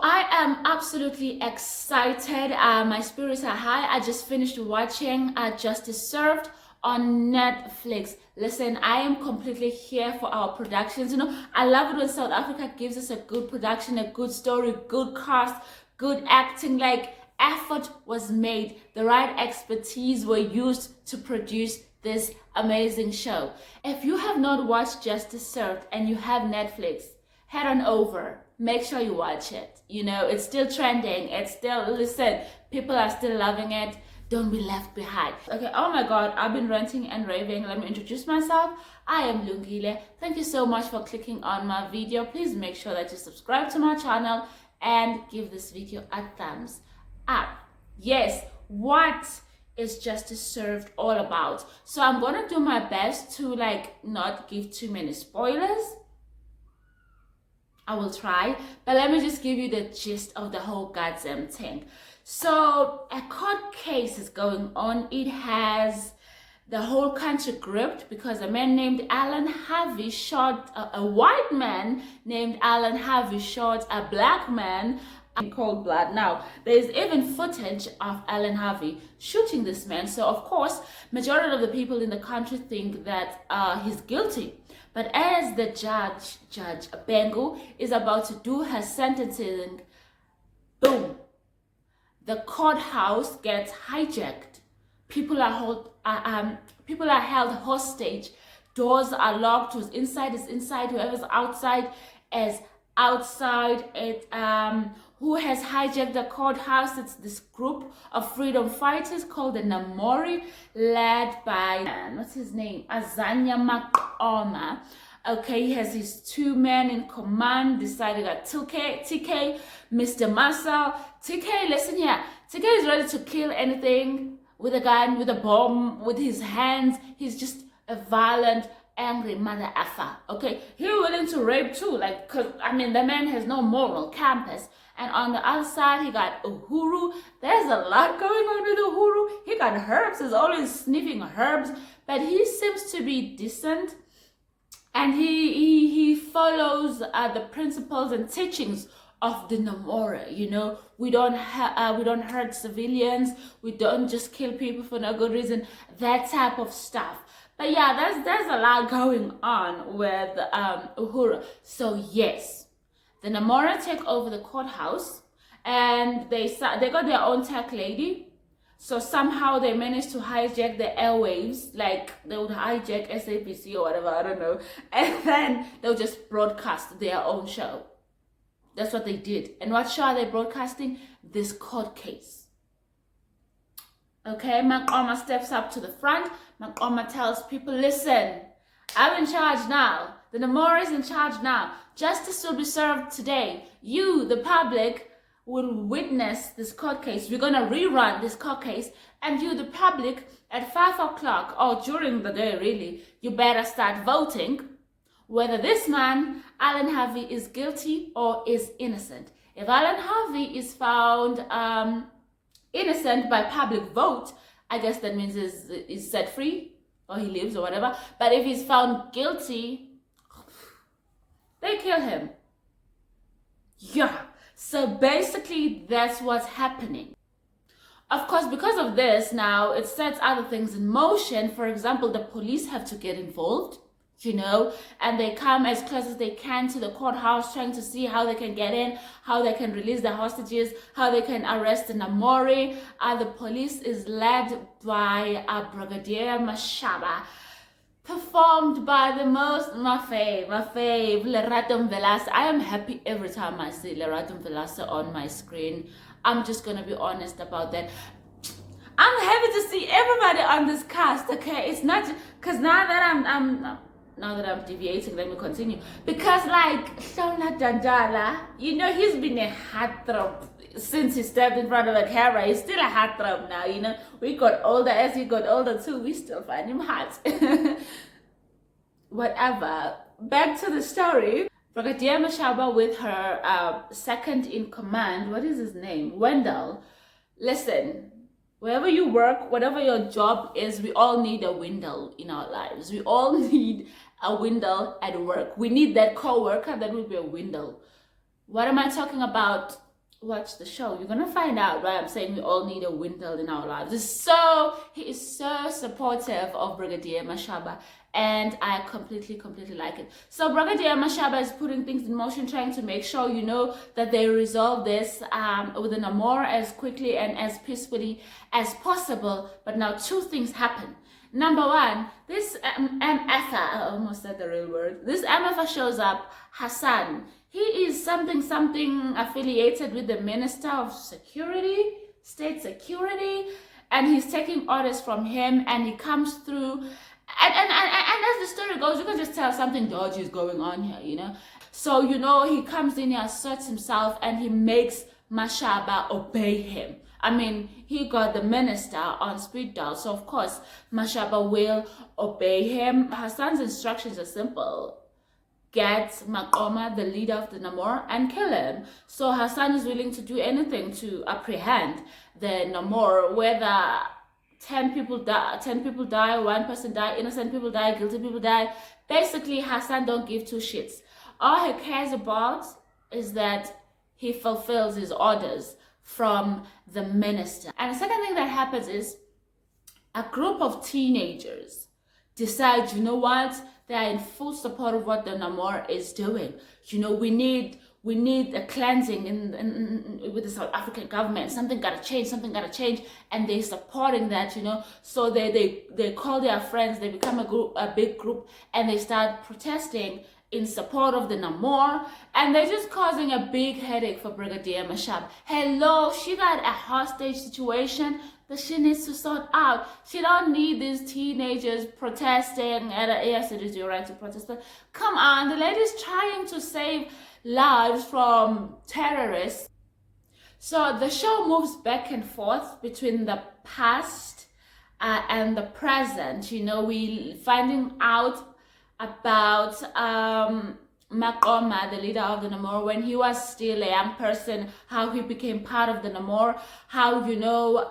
I am absolutely excited. My spirits are high. I just finished watching Justice Served on Netflix. Listen, I am completely here for our productions. I love it when South Africa gives us a good production, a good story, good cast, good acting. Like, effort was made. The right expertise were used to produce this amazing show. If you have not watched Justice Served and you have Netflix, head on over. Make sure you watch it. It's still trending. It's still, listen, people are still loving it. Don't be left behind. Okay, oh my God, I've been ranting and raving. Let me introduce myself. I am Lungile. Thank you so much for clicking on my video. Please make sure that you subscribe to my channel and give this video a thumbs up. Yes, what is Justice Served all about? So I'm gonna do my best to not give too many spoilers. I will try, but let me just give you the gist of the whole goddamn thing. So a court case is going on. It has the whole country gripped because a man named Alan Harvey shot a white man named Alan Harvey shot a black man in cold blood. Now, there's even footage of Alan Harvey shooting this man. So of course, majority of the people in the country think that he's guilty. But as the Judge Bengu, is about to do her sentencing, boom, the courthouse gets hijacked. People are held hostage. Doors are locked. Who's inside is inside. Whoever's outside is outside. Who has hijacked the courthouse? It's this group of freedom fighters called the Namori, led by, what's his name? Azanya Makoma. Okay, he has his two men in command. Decided that TK, Mr. Muscle. TK, listen here. TK is ready to kill anything with a gun, with a bomb, with his hands. He's just a violent, angry mother effer. Okay, he's willing to rape too. Cause the man has no moral compass. And on the other side, he got Uhuru. There's a lot going on with Uhuru. He got herbs. He's always sniffing herbs, but he seems to be decent. And he follows the principles and teachings of the Namora. We don't hurt civilians. We don't just kill people for no good reason. That type of stuff. But yeah, there's a lot going on with Uhuru. So yes, the Namora take over the courthouse, and they got their own tech lady. So somehow they managed to hijack the airwaves, they would hijack SABC or whatever, I don't know. And then they'll just broadcast their own show. That's what they did. And what show are they broadcasting? This court case. Okay, Makoma steps up to the front. Makoma tells people, listen, I'm in charge now. The Namora is in charge now. Justice will be served today. You, the public, will witness this court case. We're going to rerun this court case. And you, the public, at 5 o'clock, or during the day really, you better start voting whether this man, Alan Harvey, is guilty or is innocent. If Alan Harvey is found innocent by public vote, I guess that means he's set free or he lives or whatever. But if he's found guilty, they kill him. Yeah. So basically, that's what's happening. Of course, because of this, now it sets other things in motion. For example, the police have to get involved, and they come as close as they can to the courthouse, trying to see how they can get in, how they can release the hostages, how they can arrest the Namori. The police is led by Brigadier Mashaba, performed by the my fave, Lerato Velasa. I am happy every time I see Lerato Velasa on my screen. I'm just gonna be honest about that. I'm happy to see everybody on this cast. Okay, it's not because now that I'm deviating, let me continue. Because Shona Dandala, he's been a heartthrob since he stepped in front of the camera. He's still a heartthrob now. We got older. As he got older too, we still find him hot. Whatever. Back to the story. Brigadier Mashaba with her second in command, what is his name? Wendell. Listen, wherever you work, whatever your job is, we all need a Wendell in our lives. We all need a Wendell at work. We need that co-worker that will be a Wendell. What am I talking about? watch the show, you're gonna find out why I'm saying we all need a Wendell in our lives. He is so supportive of Brigadier Mashaba, and I completely like it. So Brigadier Mashaba is putting things in motion, trying to make sure, you know, that they resolve this with the Namor as quickly and as peacefully as possible. But now two things happen. Number one, this MFA, I almost said the real word. This MFA shows up, Hassan. He is something affiliated with the Minister of Security, State Security, and he's taking orders from him, and he comes through. And as the story goes, you can just tell something dodgy is going on here, you know. So, you know, he comes in, he asserts himself, and he makes Mashaba obey him. I mean, he got the minister on speed dial, so of course Mashaba will obey him. Hassan's instructions are simple: get Makoma, the leader of the Namor, and kill him. So Hassan is willing to do anything to apprehend the Namor, whether 10 people die, 1 person die, innocent people die, guilty people die. Basically, Hassan don't give two shits. All he cares about is that he fulfills his orders from the minister. And the second thing that happens is a group of teenagers decide, you know what, they are in full support of what the Namor is doing. You know, we need a cleansing with the South African government. Something gotta change, and they're supporting that, you know. So they call their friends, they become a big group, and they start protesting in support of the Namor, and they're just causing a big headache for Brigadier Mashab. Hello, she got a hostage situation that she needs to sort out. She don't need these teenagers protesting. Yes, it is your right to protest, but come on, the lady's trying to save lives from terrorists. So the show moves back and forth between the past and the present. You know, we finding out about Makoma, the leader of the Namor, when he was still a young person, how he became part of the Namor, how, you know,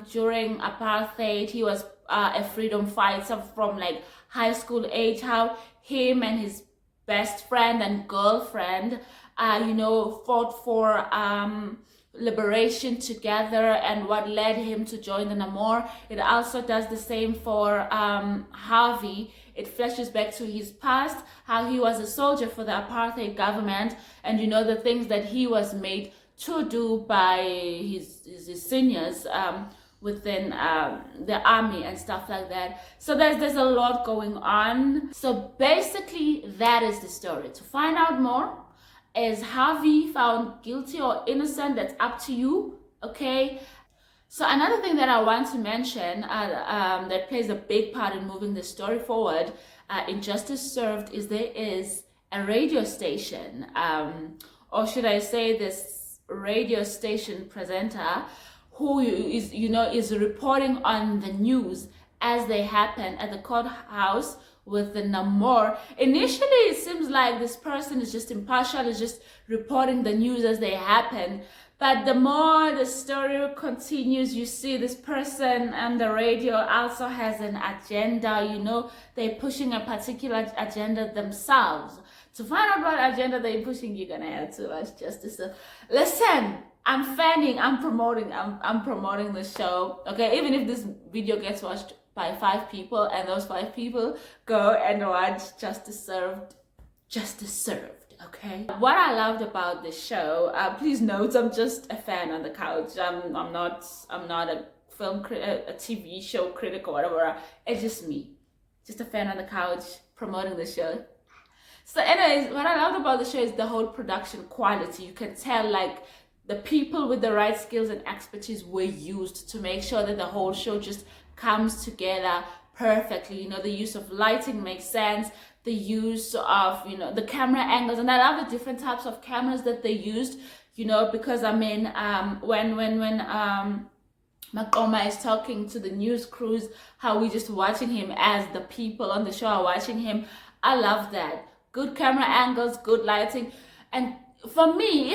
during apartheid, he was a freedom fighter from like high school age, how him and his best friend and girlfriend, you know, fought for liberation together, and what led him to join the Namor. It also does the same for Harvey. It flashes back to his past, how he was a soldier for the apartheid government, and you know, the things that he was made to do by his seniors within the army and stuff like that. So there's a lot going on. So basically that is the story. To find out more, is Harvey found guilty or innocent? That's up to you, okay? So another thing that I want to mention that plays a big part in moving the story forward in Justice Served is there is a radio station, or should I say this radio station presenter who is, you know, is reporting on the news as they happen at the courthouse with the Namor. Initially, it seems like this person is just impartial, is just reporting the news as they happen. But the more the story continues, you see this person on the radio also has an agenda, you know, they're pushing a particular agenda themselves. To find out what agenda they're pushing, you're gonna have to watch Justice. So listen, I'm promoting the show, okay? Even if this video gets watched by 5 people, and those 5 people go and watch Justice Served, okay? What I loved about this show, please note, I'm just a fan on the couch. I'm not a a TV show critic or whatever. It's just me, just a fan on the couch promoting the show. So anyways, what I loved about the show is the whole production quality. You can tell, like, the people with the right skills and expertise were used to make sure that the whole show just comes together perfectly. You know, the use of lighting makes sense, the use of, you know, the camera angles, and I love the different types of cameras that they used, you know, because I mean, when Makoma is talking to the news crews, how we just watching him as the people on the show are watching him. I love that. Good camera angles, good lighting. And for me,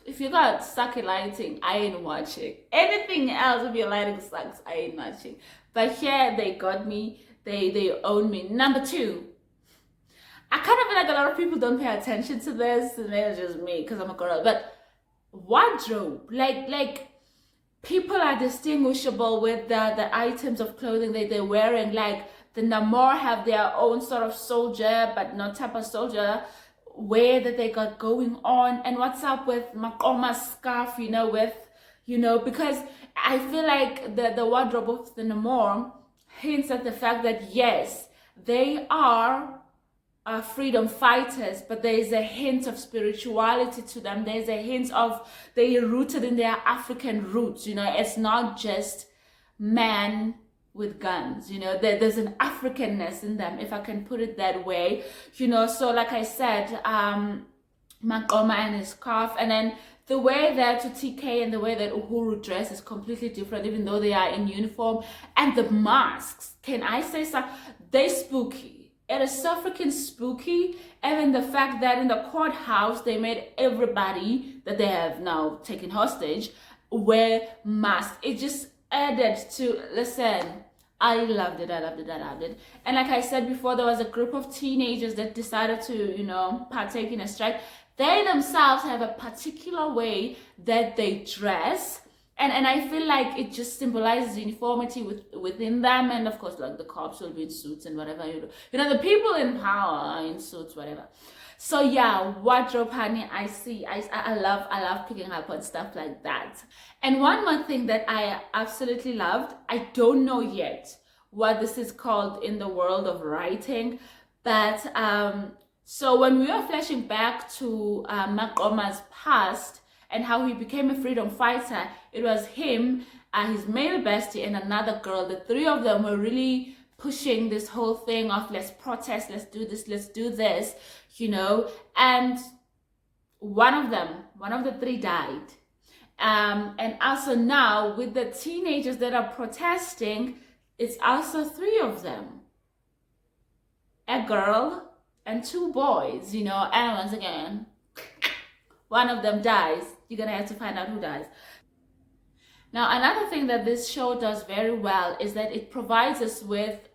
if you got sucky lighting, I ain't watching. Anything else, if your lighting sucks, I ain't watching. But here, they got me. They own me. Number 2, I kind of feel like a lot of people don't pay attention to this, and maybe it's just me because I'm a girl. But wardrobe. Like people are distinguishable with the items of clothing that they're wearing. Like the Namor have their own sort of soldier, but not type of soldier wear that they got going on. And what's up with Makoma's scarf, because I feel like the wardrobe of the Namor hints at the fact that yes, they are freedom fighters, but there is a hint of spirituality to them. There's a hint of they're rooted in their African roots. It's not just man with guns. There's an Africanness in them, if I can put it that way. So like I said, Makoma and his scarf, and then the way that TK and the way that Uhuru dress is completely different, even though they are in uniform. And the masks, can I say so? They spooky. It is so freaking spooky. Even the fact that in the courthouse they made everybody that they have now taken hostage wear masks. It just added to, listen, I loved it. And like I said before, there was a group of teenagers that decided to, partake in a strike. They themselves have a particular way that they dress. And I feel like it just symbolizes uniformity within them. And of course, like the cops will be in suits and whatever. The people in power are in suits, whatever. So yeah, wardrobe, honey, I see. I love picking up on stuff like that. And one more thing that I absolutely loved, I don't know yet what this is called in the world of writing, but so when we were flashing back to Makoma's past and how he became a freedom fighter, it was him, his male bestie, and another girl. The three of them were really pushing this whole thing of let's protest, let's do this, and one of the three died. And also now with the teenagers that are protesting, it's also three of them. A girl and two boys, and once again, one of them dies. You're gonna have to find out who dies. Now, another thing that this show does very well is that it provides us with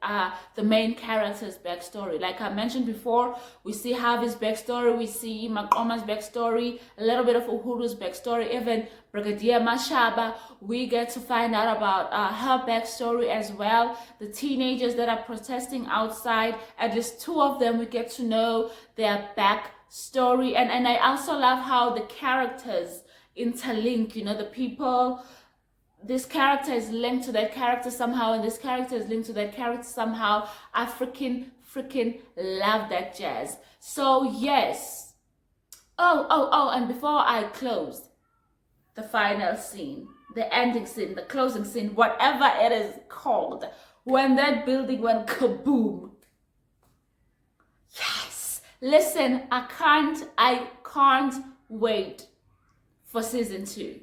the main character's backstory. Like I mentioned before, we see Harvey's backstory, we see Makoma's backstory, a little bit of Uhuru's backstory, even Brigadier Mashaba. We get to find out about her backstory as well. The teenagers that are protesting outside, at least two of them, we get to know their backstory. And I also love how the characters interlink, the people. This character is linked to that character somehow, and this character is linked to that character somehow. I freaking love that jazz. So yes. Oh, and before I close, the final scene, the ending scene, the closing scene, whatever it is called, when that building went kaboom. Yes. Listen, I can't wait for season 2.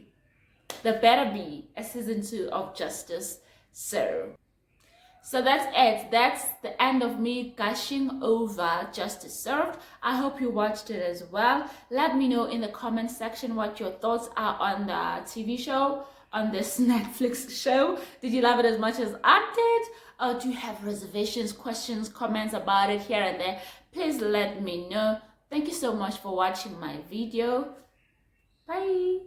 There better be a season 2 of Justice Served. So that's it. That's the end of me gushing over Justice Served. I hope you watched it as well. Let me know in the comment section what your thoughts are on the TV show, on this Netflix show. Did you love it as much as I did? Or do you have reservations, questions, comments about it here and there? Please let me know. Thank you so much for watching my video. Bye.